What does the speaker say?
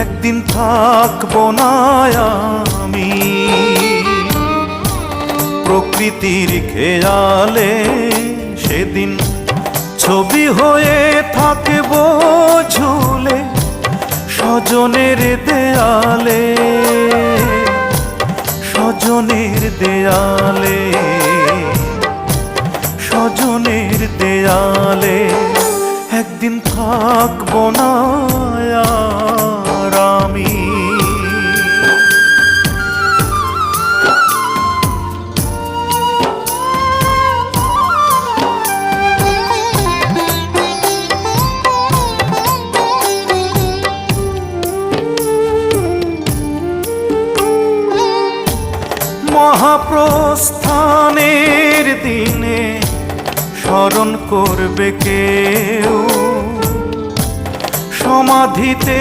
একদিন থাকবো না আমি প্রকৃতির খেয়ালে, সেদিন ছবি হয়ে থাকবো ঝুলে স্বজনের দেয়ালে, স্বজনের দেয়ালে, স্বজনের দেয়ালে। একদিন থাকবো না আর আমি। মহাপ্রস্থানের দিনে স্মরণ করবে কেউ সমাধিতে।